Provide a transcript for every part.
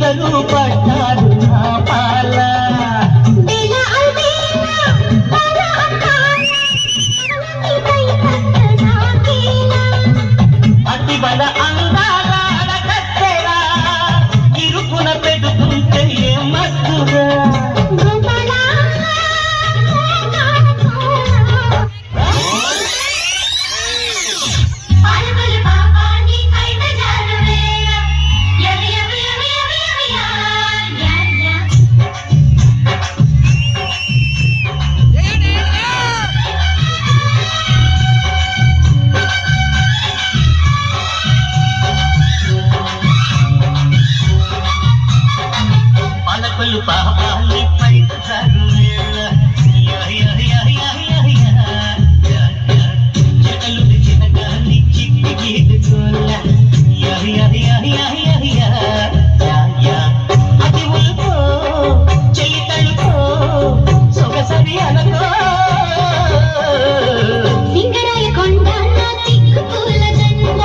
ఇద్దరు పడ్డారు నా పాల అతి బల అందాల అడగట్టెరా ఇరుకున పెడుతుంటే మత్తురా పాపాలి పైట జగలు చిన్నగాని చిట్టి గీడుకోల అది ఉల్కో చెయ్యి తడుకో సొగసరి అనకో సింగరాయ కొండ నా చిక్కు పూల దండ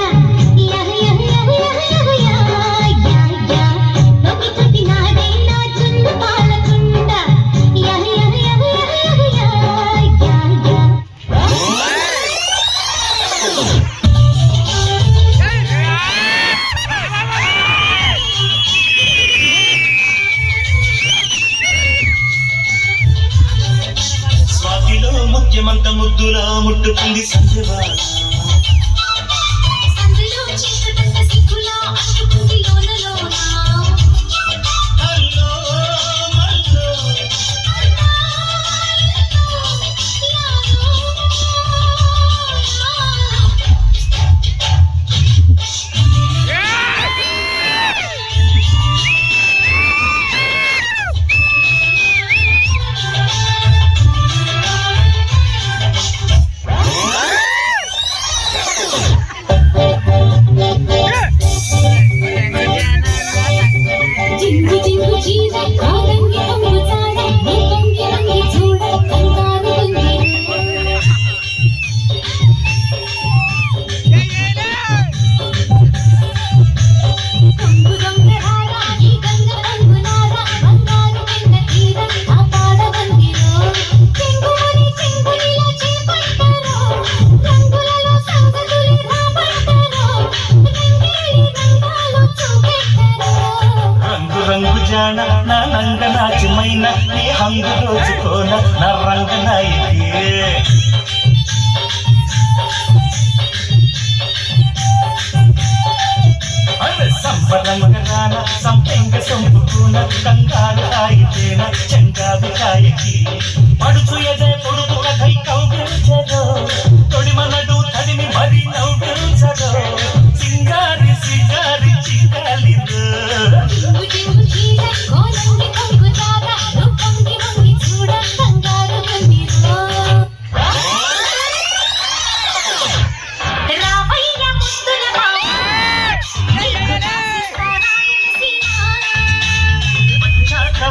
ముఖ్యమంత ముద్దులా ముట్టుకుంది సంజవా రంగు జాన నా నంగ నాచమైన నీ హంగు దోచుకోన నా రంగ నాయకే సంబరంగరాన సంపెంగ సొంపుకున కంగారు కాయితేన చెంగావి కాయకి పడుచు ఎదే పొడుపు కథై కౌగిల్చదో తొడిమనడు తడిమి మరి నవ్విల్చదో సింగారి సిగారి చిగాలిదో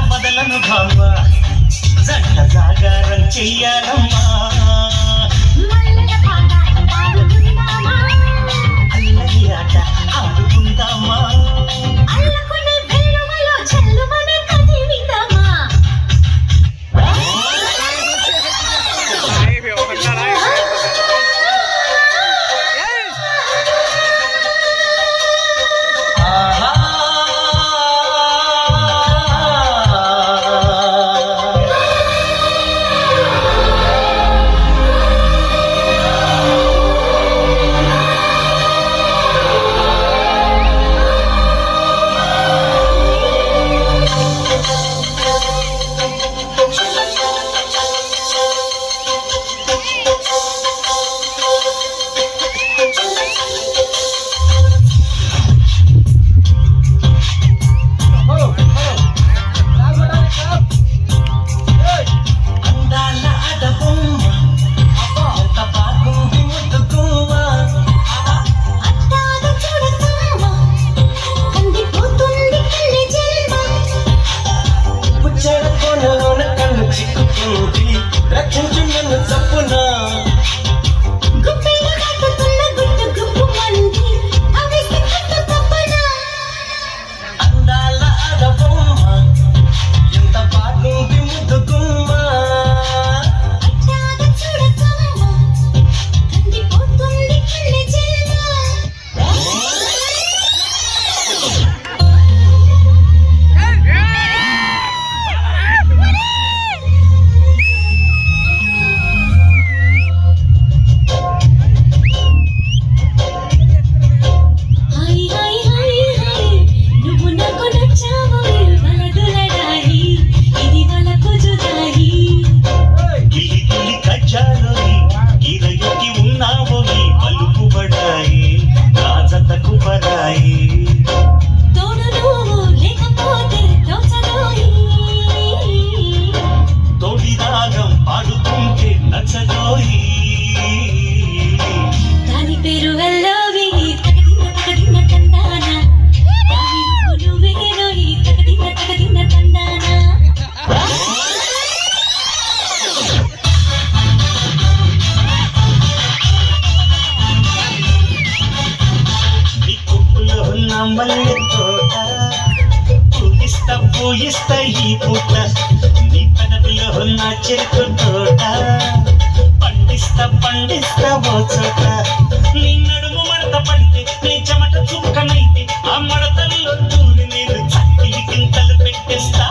వదలను భావ జంట జాగారం చెయ్యాలమ్మా అల్లరి ఆట ఆడుకుందామా పూయిస్తా ఈ పూట నీ పెదవిలో నా చెరుకు తోట పండిస్తా ఓ చోట నీ నడుము మడత పడితే నీ చెమట చుక్కనైతే ఆ మడతల్లో దూరి నేను చక్కిలి గింతలు పెట్టేస్తా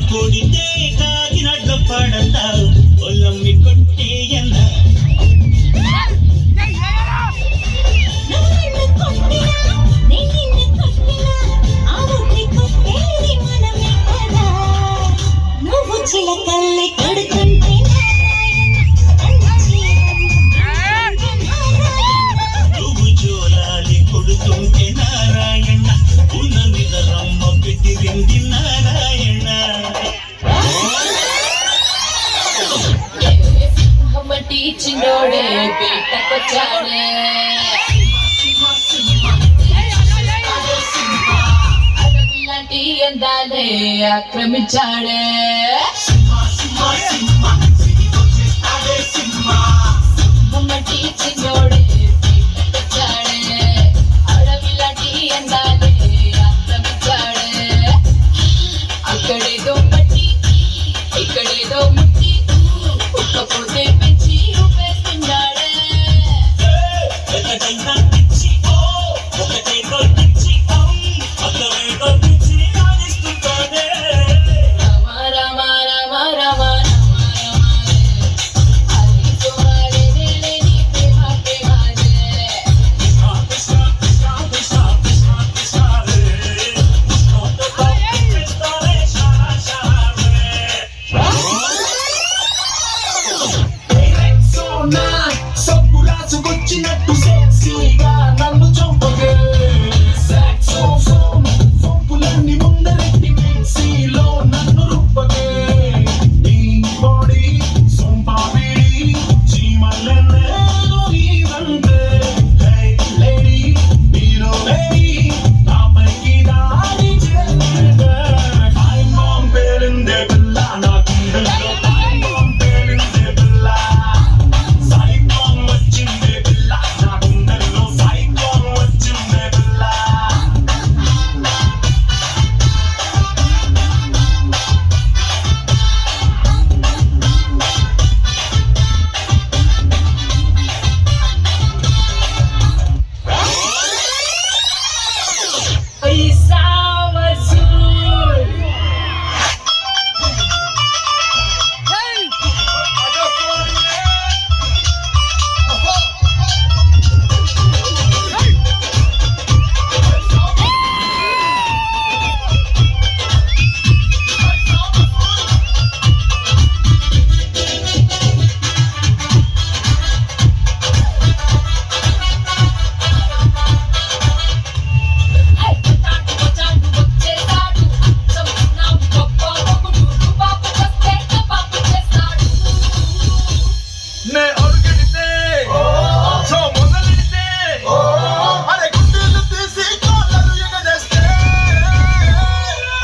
కొడితే కాకినడ్డు పడతావు ఒళ్ళమ్మి కొట్టేయన్న నువ్వు చిలకల్లి కొడుకుంటే నువ్వు జోలాలి కొడుతుంటే నారాయణ ఉన్న మీద రమ్మ పెట్టిరింది నారాయణ చిన్నోడే పీటకొచ్చాడే అడవిలాంటి అందాలే ఆక్రమించాడే మమ్మటి చిన్నోడే పీటకొచ్చాడే అడవిలాంటి అందాలే ఆక్రమించాడే అక్కడేదో పట్టి ఇక్కడేదో ముట్టి ఉక్కపోతే పెంచి ఊపేస్తున్నాడే ఒకటైనా పిచ్చి ఒకటేదో పిచ్చి అక్కడేదో పిచ్చి ఆడిస్తుంటాడే రామ రామ రామ రామ వచ్చినట్టు సెక్సీగా నన్ను చంపగే సొంపులన్నీ ముందరెట్టి మిక్సీలో నన్ను రుబ్బగే నీ బాడీ సొంపాబిడి చీమలెన్నో ఇవంతే హే లేడీ నీలో లేడీ నాపైకి దాడి చేయండి టైం బాంబ్ పేలిందే పిల్ల నా గుండెల్లో టైం బాంబ్ పేలిందే పిల్ల సైక్లోన్ వచ్చిందే పిల్ల నా గుండెల్లో సైక్లోన్ వచ్చిందే పిల్ల నే అడుగెడితే సో మొదలెడితే అరే గుండెలు తీసి కాళ్ళను ఎగదేస్తే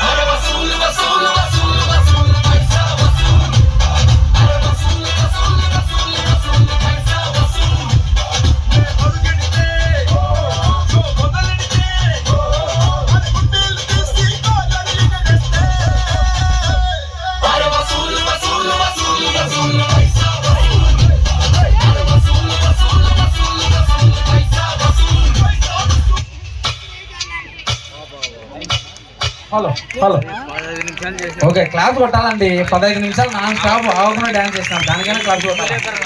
అరే వసూలు వసూలు వసూలు వసూలు పైసా వసూలు అరే వసూలు వసూలు వసూలు వసూలు పైసా వసూలు నే అడుగెడితే సో మొదలెడితే అరే గుండెలు తీసి కాళ్ళను ఎగదేస్తే అరే వసూలు వసూలు వసూలు వసూలు పైసా హలో హలో ఓకే క్లాస్ కొట్టాలండి 15 నిమిషాలు నాన్ స్టాప్ ఆగకుండా డాన్స్ చేస్తాం దానికైనా క్లాస్ కొట్టాలి